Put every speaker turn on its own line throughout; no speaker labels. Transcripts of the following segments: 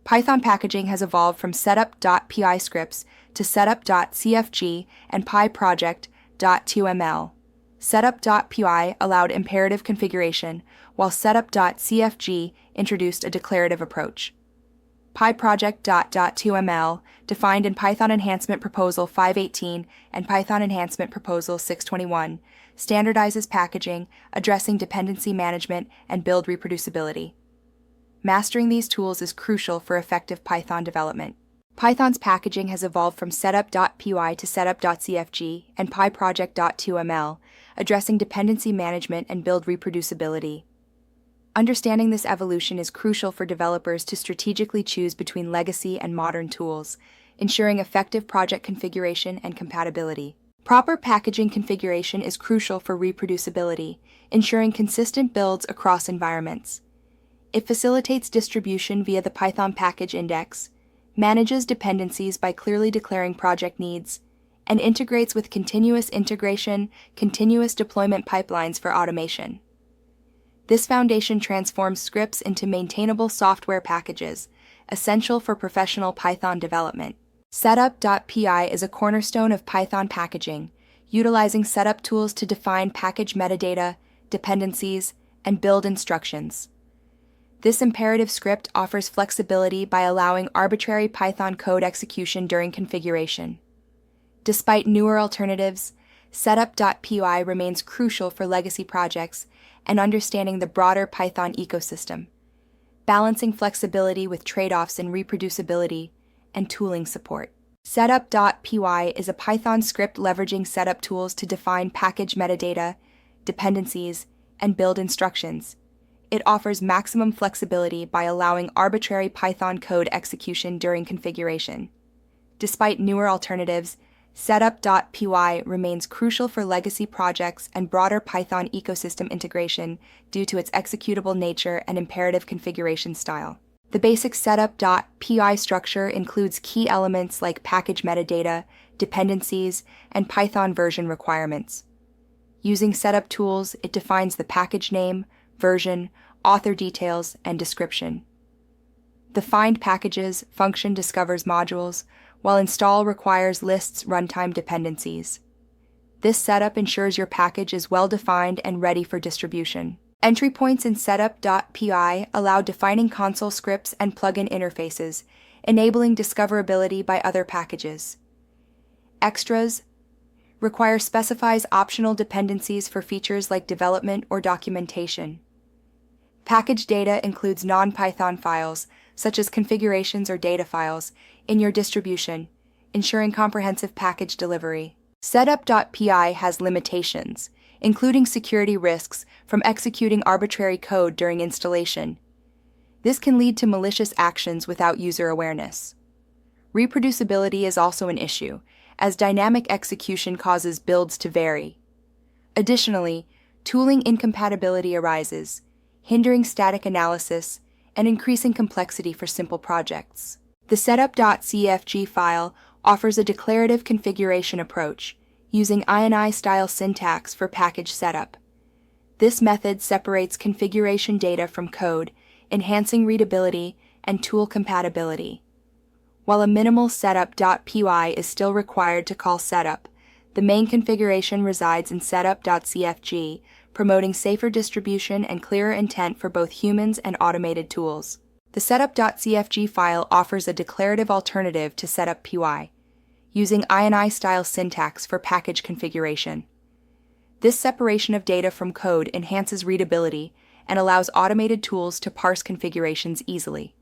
Python packaging has evolved from setup.py scripts to setup.cfg and pyproject.toml. Setup.py allowed imperative configuration, while setup.cfg introduced a declarative approach. pyproject.toml, defined in Python Enhancement Proposal 518 and Python Enhancement Proposal 621, standardizes packaging, addressing dependency management and build reproducibility. Mastering these tools is crucial for effective Python development. Python's packaging has evolved from setup.py to setup.cfg and pyproject.toml, addressing dependency management and build reproducibility. Understanding this evolution is crucial for developers to strategically choose between legacy and modern tools, ensuring effective project configuration and compatibility. Proper packaging configuration is crucial for reproducibility, ensuring consistent builds across environments. It facilitates distribution via the Python package index, manages dependencies by clearly declaring project needs, and integrates with continuous integration, continuous deployment pipelines for automation. This foundation transforms scripts into maintainable software packages, essential for professional Python development. Setup.py is a cornerstone of Python packaging, utilizing setup tools to define package metadata, dependencies, and build instructions. This imperative script offers flexibility by allowing arbitrary Python code execution during configuration. Despite newer alternatives, setup.py remains crucial for legacy projects and understanding the broader Python ecosystem, balancing flexibility with trade-offs in reproducibility and tooling support. Setup.py is a Python script leveraging setup tools to define package metadata, dependencies, and build instructions. It offers maximum flexibility by allowing arbitrary Python code execution during configuration. Despite newer alternatives, setup.py remains crucial for legacy projects and broader Python ecosystem integration due to its executable nature and imperative configuration style. The basic setup.py structure includes key elements like package metadata, dependencies, and Python version requirements. Using setup tools, it defines the package name, version, author details, and description. The find packages function discovers modules, while install requires lists runtime dependencies. This setup ensures your package is well-defined and ready for distribution. Entry points in setup.py allow defining console scripts and plugin interfaces, enabling discoverability by other packages. Extras specifies optional dependencies for features like development or documentation. Package data includes non-Python files, such as configurations or data files, in your distribution, ensuring comprehensive package delivery. Setup.py has limitations, including security risks from executing arbitrary code during installation. This can lead to malicious actions without user awareness. Reproducibility is also an issue, as dynamic execution causes builds to vary. Additionally, tooling incompatibility arises, hindering static analysis and increasing complexity for simple projects. The setup.cfg file offers a declarative configuration approach, using INI-style syntax for package setup. This method separates configuration data from code, enhancing readability and tool compatibility. While a minimal setup.py is still required to call setup, the main configuration resides in setup.cfg, promoting safer distribution and clearer intent for both humans and automated tools. The setup.cfg file offers a declarative alternative to setup.py, using INI-style syntax for package configuration. This separation of data from code enhances readability and allows automated tools to parse configurations easily.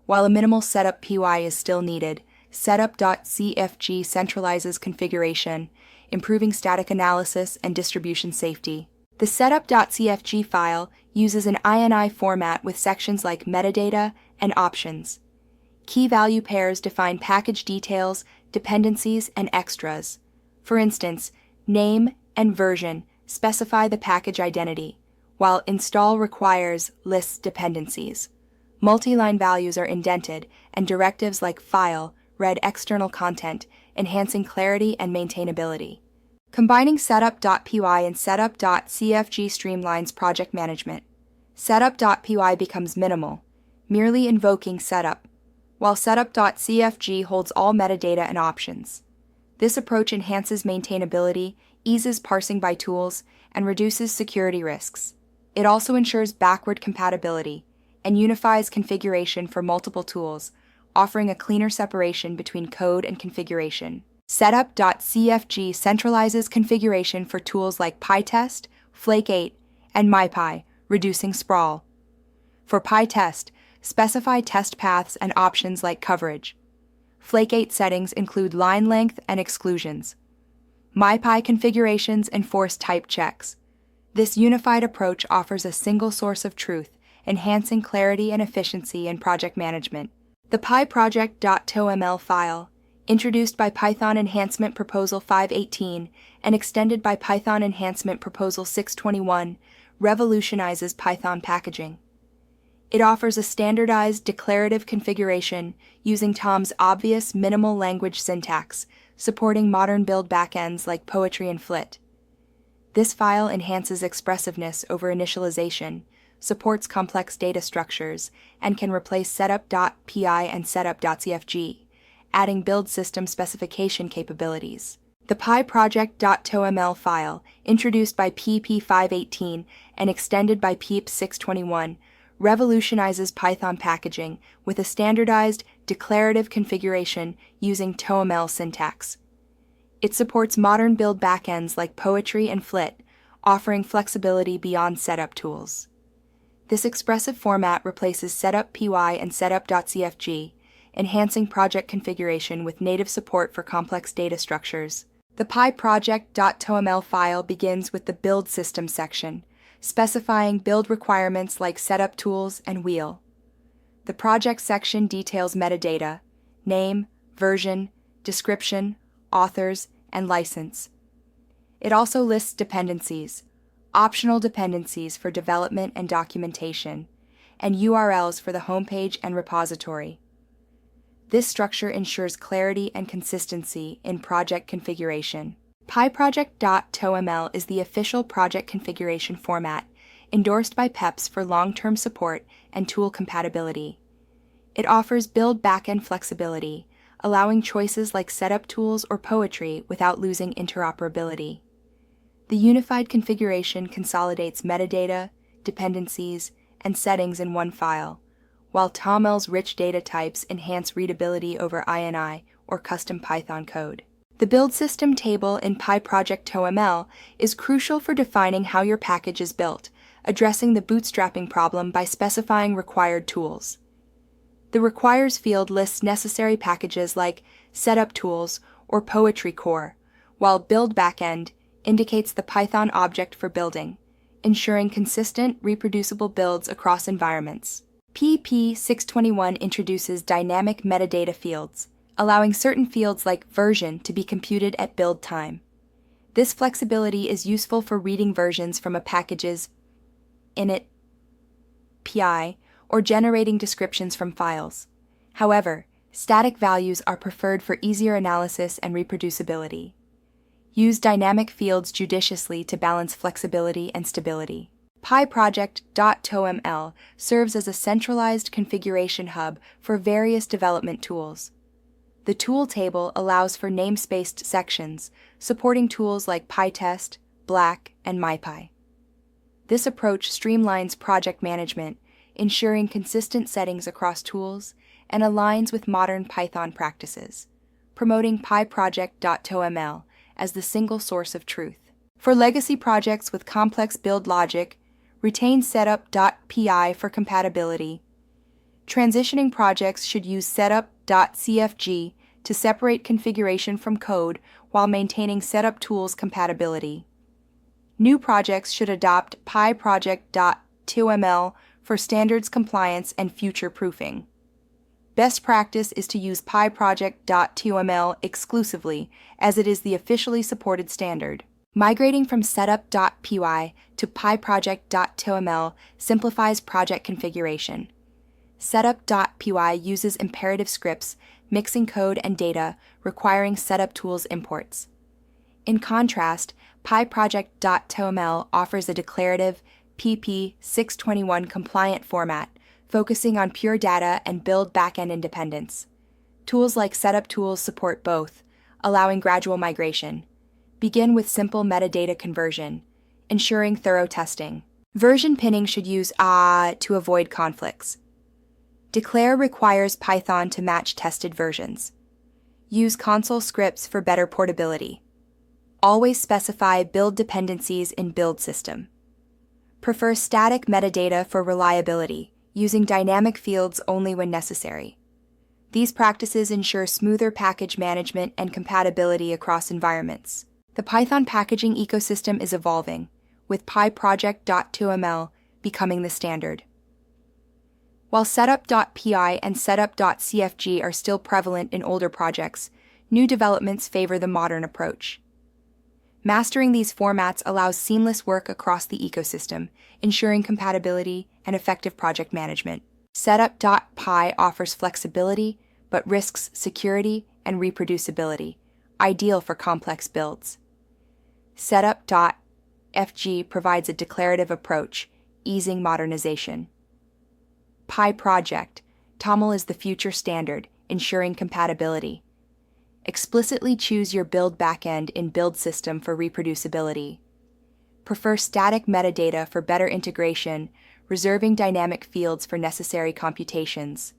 While a minimal setup.py is still needed, setup.cfg centralizes configuration, improving static analysis and distribution safety. The setup.cfg file uses an INI format with sections like metadata and options. Key value pairs define package details, dependencies, and extras. For instance, name and version specify the package identity, while install requires lists dependencies. Multi-line values are indented, and directives like file read external content, enhancing clarity and maintainability. Combining setup.py and setup.cfg streamlines project management. Setup.py becomes minimal, merely invoking setup, while setup.cfg holds all metadata and options. This approach enhances maintainability, eases parsing by tools, and reduces security risks. It also ensures backward compatibility and unifies configuration for multiple tools, offering a cleaner separation between code and configuration. Setup.cfg centralizes configuration for tools like PyTest, Flake8, and MyPy, reducing sprawl. For PyTest, specify test paths and options like coverage. Flake8 settings include line length and exclusions. MyPy configurations enforce type checks. This unified approach offers a single source of truth, enhancing clarity and efficiency in project management. The pyproject.toml file, introduced by Python Enhancement Proposal 518 and extended by Python Enhancement Proposal 621, revolutionizes Python packaging. It offers a standardized declarative configuration using Tom's obvious minimal language syntax, supporting modern build backends like Poetry and Flit. This file enhances expressiveness over initialization, supports complex data structures, and can replace setup.py and setup.cfg, adding build system specification capabilities. The pyproject.toml file, introduced by PP518 and extended by PEEP621, revolutionizes Python packaging with a standardized, declarative configuration using TOML syntax. It supports modern build backends like Poetry and Flit, offering flexibility beyond setup tools. This expressive format replaces setup.py and setup.cfg, enhancing project configuration with native support for complex data structures. The pyproject.toml file begins with the build system section, specifying build requirements like setup tools and wheel. The project section details metadata, name, version, description, authors, and license. It also lists dependencies, optional dependencies for development and documentation, and URLs for the homepage and repository. This structure ensures clarity and consistency in project configuration. pyproject.toml is the official project configuration format, endorsed by PEPs for long-term support and tool compatibility. It offers build backend flexibility, allowing choices like setup tools or Poetry without losing interoperability. The unified configuration consolidates metadata, dependencies, and settings in one file, while TOML's rich data types enhance readability over INI or custom Python code. The build system table in pyproject.toml is crucial for defining how your package is built, addressing the bootstrapping problem by specifying required tools. The Requires field lists necessary packages like setup tools or Poetry core, while build backend indicates the Python object for building, ensuring consistent, reproducible builds across environments. PP621 introduces dynamic metadata fields, allowing certain fields like version to be computed at build time. This flexibility is useful for reading versions from a package's init PI or generating descriptions from files. However, static values are preferred for easier analysis and reproducibility. Use dynamic fields judiciously to balance flexibility and stability. pyproject.toml serves as a centralized configuration hub for various development tools. The tool table allows for namespaced sections, supporting tools like PyTest, Black, and MyPy. This approach streamlines project management, ensuring consistent settings across tools, and aligns with modern Python practices, promoting pyproject.toml as the single source of truth. For legacy projects with complex build logic, retain setup.py for compatibility. Transitioning projects should use setup.cfg to separate configuration from code while maintaining setup tools compatibility. New projects should adopt pyproject.toml for standards compliance and future proofing. Best practice is to use pyproject.toml exclusively, as it is the officially supported standard. Migrating from setup.py to pyproject.toml simplifies project configuration. Setup.py uses imperative scripts, mixing code and data, requiring setup tools imports. In contrast, pyproject.toml offers a declarative PP621 compliant format, focusing on pure data and build backend independence. Tools like setup tools support both, allowing gradual migration. Begin with simple metadata conversion, ensuring thorough testing. Version pinning should use to avoid conflicts. Declare requires Python to match tested versions. Use console scripts for better portability. Always specify build dependencies in build system. Prefer static metadata for reliability, using dynamic fields only when necessary. These practices ensure smoother package management and compatibility across environments. The Python packaging ecosystem is evolving, with PyProject.toml becoming the standard. While setup.py and setup.cfg are still prevalent in older projects, new developments favor the modern approach. Mastering these formats allows seamless work across the ecosystem, ensuring compatibility and effective project management. Setup.py offers flexibility, but risks security and reproducibility, ideal for complex builds. Setup.fg provides a declarative approach, easing modernization. PyProject.toml is the future standard, ensuring compatibility. Explicitly choose your build backend in build system for reproducibility. Prefer static metadata for better integration, reserving dynamic fields for necessary computations.